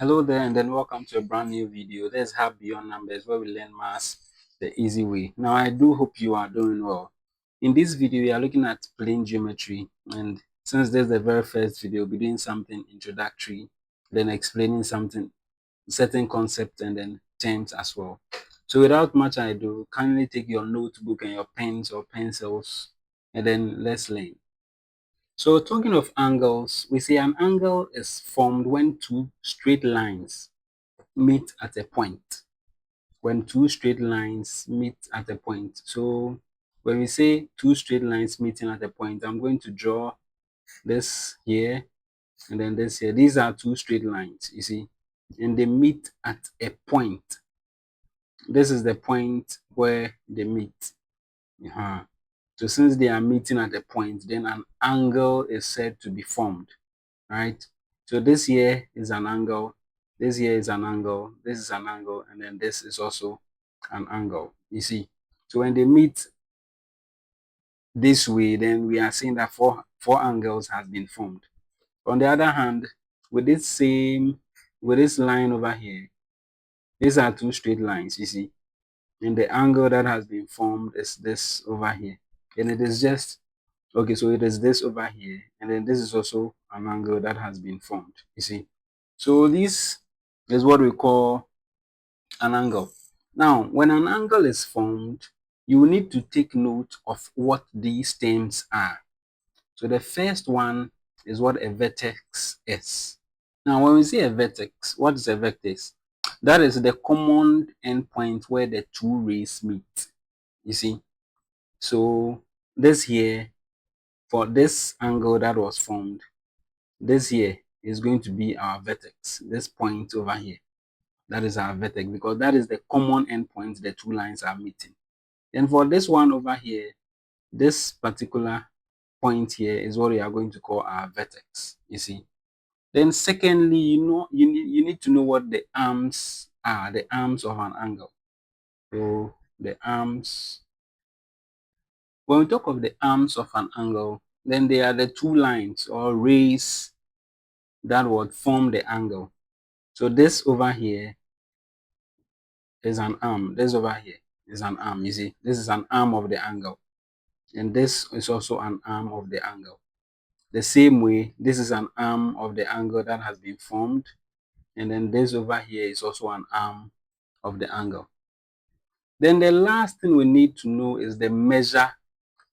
Hello there, and then welcome to a brand new video. There's Hub Beyond Numbers, where we learn maths the easy way. Now, I do hope you are doing well. In this video, we are looking at plane geometry, and since this is the very first video, we'll be doing something introductory, then explaining something, certain concepts, and then terms as well. So, without much ado, kindly take your notebook and your pens or pencils, and then let's learn. So talking of angles, we say an angle is formed when two straight lines meet at a point. When two straight lines meet at a point. So when we say two straight lines meeting at a point, I'm going to draw this here and then this here. These are two straight lines, you see, and they meet at a point. This is the point where they meet. So since they are meeting at a point, then an angle is said to be formed, right? So this here is an angle, this here is an angle, this is an angle, and then this is also an angle, you see. So when they meet this way, then we are saying that four angles has been formed. On the other hand, with this line over here, these are two straight lines, you see, and the angle that has been formed is this over here, and it is just okay. So it is this over here, and then this is also an angle that has been formed, you see. So this is what we call an angle. Now, when an angle is formed, you need to take note of what these terms are. So the first one is what a vertex is. Now, when we say a vertex, what is a vertex? That is the common endpoint where the two rays meet. You see? So this here, for this angle that was formed, this here is going to be our vertex, this point over here. That is our vertex because that is the common endpoint the two lines are meeting. Then for this one over here, this particular point here is what we are going to call our vertex, you see. Then secondly, you need to know what the arms are, the arms of an angle. So the arms, when we talk of the arms of an angle, then they are the two lines or rays that would form the angle. So this over here is an arm. This over here is an arm. You see, this is an arm of the angle, and this is also an arm of the angle. The same way, this is an arm of the angle that has been formed, and then this over here is also an arm of the angle. Then the last thing we need to know is the measure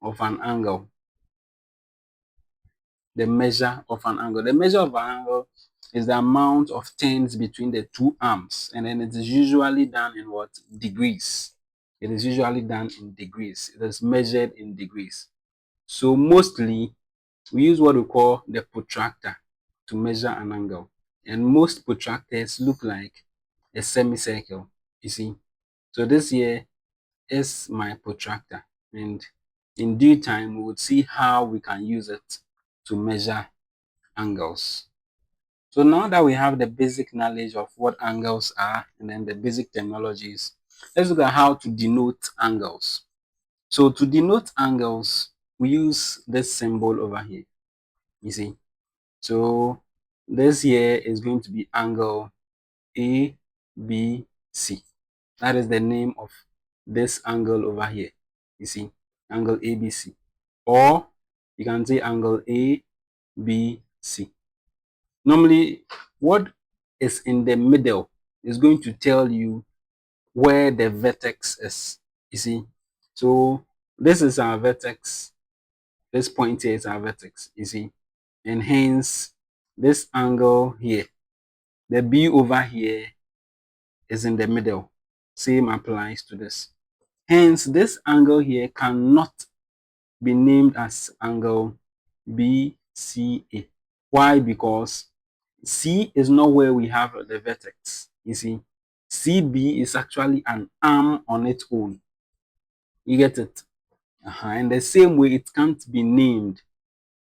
of an angle. The measure of an angle. The measure of an angle is the amount of turns between the two arms, and then it is usually done in what? Degrees. It is usually done in degrees. It is measured in degrees. So mostly we use what we call the protractor to measure an angle, and most protractors look like a semicircle, you see. So this here is my protractor, and in due time we would see how we can use it to measure angles. So now that we have the basic knowledge of what angles are and then the basic terminologies, let's look at how to denote angles. So to denote angles, we use this symbol over here, you see. So this here is going to be angle ABC. That is the name of this angle over here, you see, angle ABC. Or you can say angle ABC. Normally, what is in the middle is going to tell you where the vertex is, you see. So this is our vertex. This point here is our vertex, you see. And hence, this angle here, the B over here is in the middle. Same applies to this. Hence, this angle here cannot be named as angle BCA. Why? Because C is not where we have the vertex. You see, CB is actually an arm on its own. You get it? And the same way, it can't be named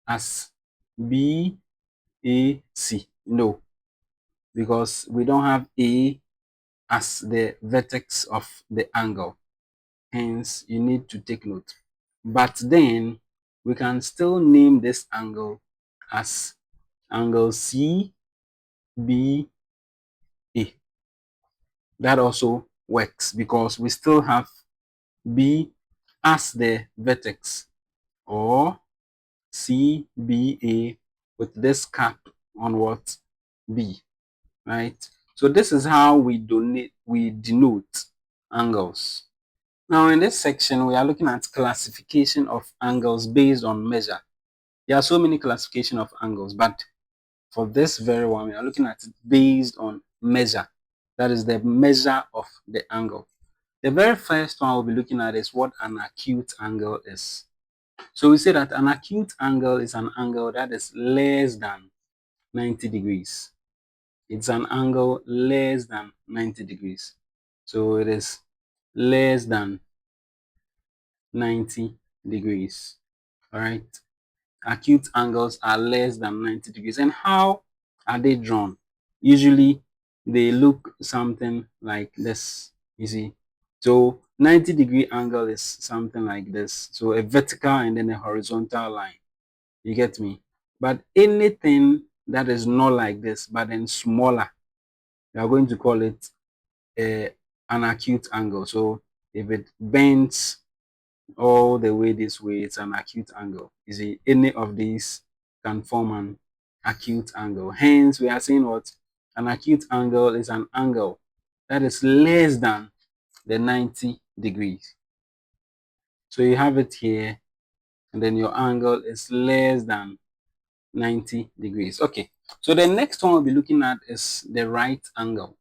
as BAC. No, because we don't have A as the vertex of the angle. Hence, you need to take note. But then, we can still name this angle as angle CBA. that also works because we still have B as the vertex, or CBA with this cap on what? B, right? So this is how we denote angles. Now in this section, we are looking at classification of angles based on measure. There are so many classification of angles, but for this very one, we are looking at it based on measure. That is the measure of the angle. The very first one we'll be looking at is what an acute angle is. So we say that an acute angle is an angle that is less than 90 degrees. It's an angle less than 90 degrees. So it is less than 90 degrees. All right. Acute angles are less than 90 degrees. And how are they drawn? Usually they look something like this, you see. So 90-degree angle is something like this. So a vertical and then a horizontal line. You get me? But anything that is not like this, but then smaller, we are going to call it an acute angle. So if it bends all the way this way, it's an acute angle. You see, any of these can form an acute angle. Hence, we are saying what? An acute angle is an angle that is less than the 90 degrees. So you have it here, and then your angle is less than 90 degrees. Okay, so the next one we'll be looking at is the right angle.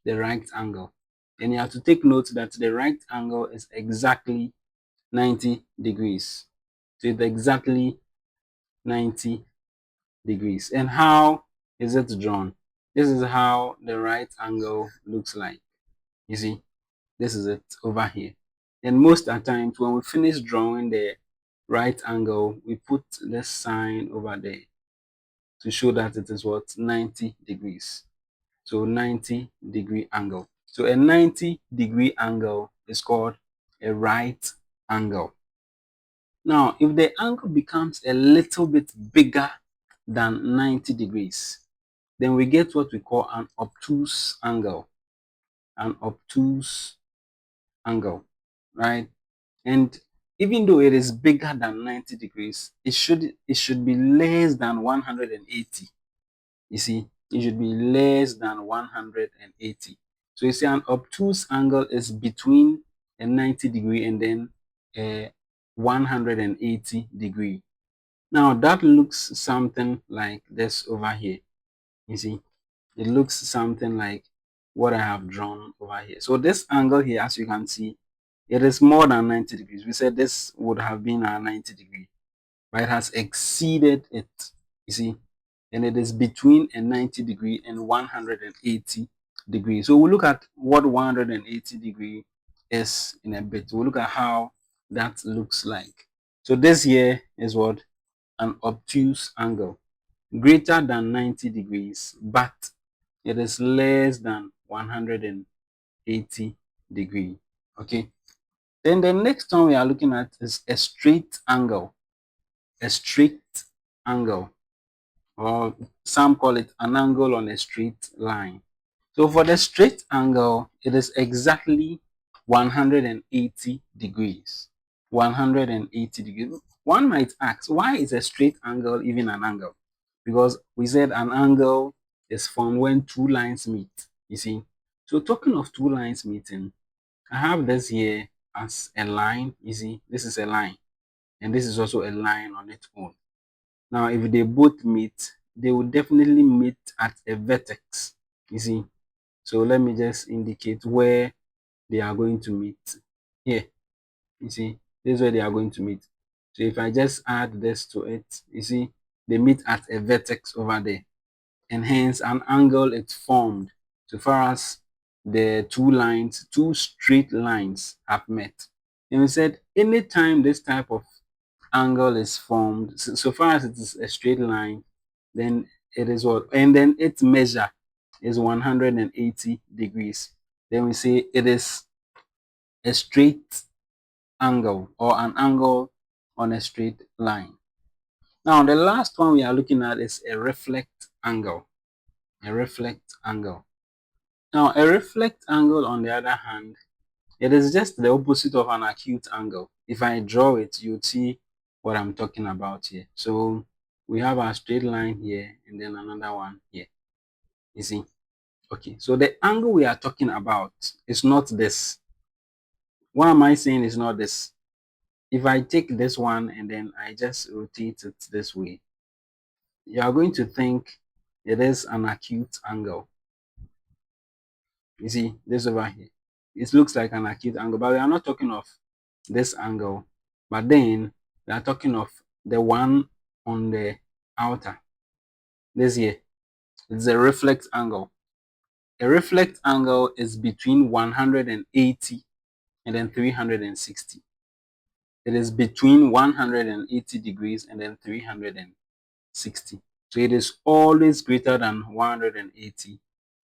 The right angle. And you have to take note that the right angle is exactly 90 degrees. So it's exactly 90 degrees. And how is it drawn? This is how the right angle looks like. You see, this is it over here. And most of the times when we finish drawing the right angle, we put this sign over there to show that it is what? 90 degrees. So 90-degree angle. So a 90-degree angle is called a right angle. Now, if the angle becomes a little bit bigger than 90 degrees, then we get what we call an obtuse angle. An obtuse angle, right? And even though it is bigger than 90 degrees, it should be less than 180. You see, it should be less than 180. So you see, an obtuse angle is between a 90-degree and then a 180-degree. Now that looks something like this over here. You see, it looks something like what I have drawn over here. So this angle here, as you can see, it is more than 90 degrees. We said this would have been a 90-degree, but it has exceeded it. You see, and it is between a 90-degree and 180 degree. So we'll look at what 180 degree is in a bit. We'll look at how that looks like. So this here is what? An obtuse angle, greater than 90 degrees, but it is less than 180 degree. Okay. Then the next one we are looking at is a straight angle. A straight angle, or some call it an angle on a straight line. So for the straight angle, it is exactly 180 degrees. 180 degrees. One might ask, why is a straight angle even an angle? Because we said an angle is formed when two lines meet. You see? So talking of two lines meeting, I have this here as a line. You see, this is a line, and this is also a line on its own. Now, if they both meet, they will definitely meet at a vertex. You see, so let me just indicate where they are going to meet. Here, you see, this is where they are going to meet. So if I just add this to it, you see, they meet at a vertex over there, and hence an angle is formed so far as the two straight lines have met. And we said anytime this type of angle is formed, so far as it is a straight line, then it is what? And then its measure is 180 degrees. Then we say it is a straight angle, or an angle on a straight line. Now, the last one we are looking at is a reflect angle. A reflect angle. Now, a reflect angle, on the other hand, it is just the opposite of an acute angle. If I draw it, you'll see what I'm talking about here. So we have a straight line here and then another one here. You see? Okay, so the angle we are talking about is not this. What am I saying is not this? If I take this one and then I just rotate it this way, you are going to think it is an acute angle. You see, this over here. It looks like an acute angle, but we are not talking of this angle. But then we are talking of the one on the outer. This here. It's a reflex angle. A reflex angle is between 180 and then 360. It is between 180 degrees and then 360. So it is always greater than 180,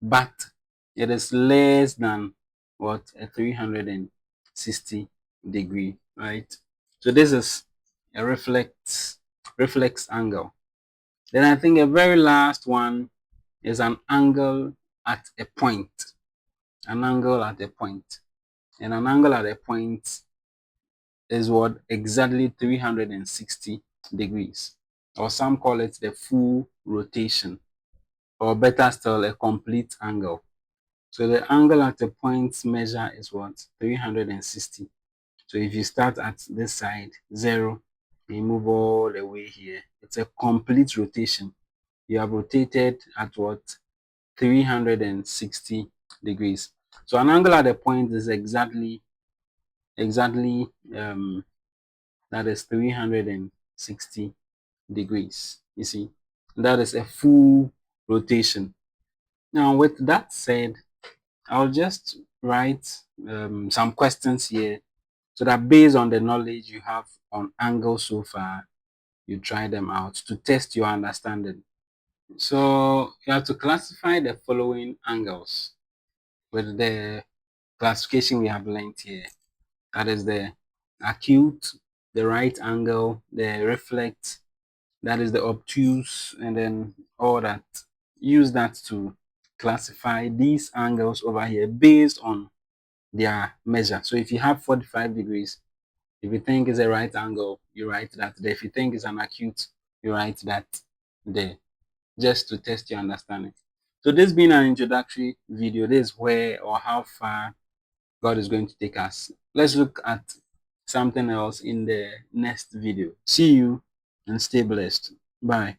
but it is less than what? A 360 degree, right? So this is a reflex angle. Then I think a very last one is an angle at a point. An angle at a point. And an angle at a point is what? Exactly 360 degrees. Or some call it the full rotation. Or better still, a complete angle. So the angle at a point measure is what? 360. So if you start at this side, 0, you move all the way here. It's a complete rotation. You have rotated at what? 360 degrees. So an angle at a point is exactly that is 360 degrees. You see, that is a full rotation. Now, with that said, I'll just write some questions here so that based on the knowledge you have on angles so far, you try them out to test your understanding. So you have to classify the following angles with the classification we have learned here. That is the acute, the right angle, the reflex, that is the obtuse, and then all that. Use that to classify these angles over here based on their measure. So if you have 45 degrees, if you think it's a right angle, you write that there. If you think it's an acute, you write that there, just to test your understanding. So this being an introductory video, this is where or how far God is going to take us. Let's look at something else in the next video. See you and stay blessed. Bye.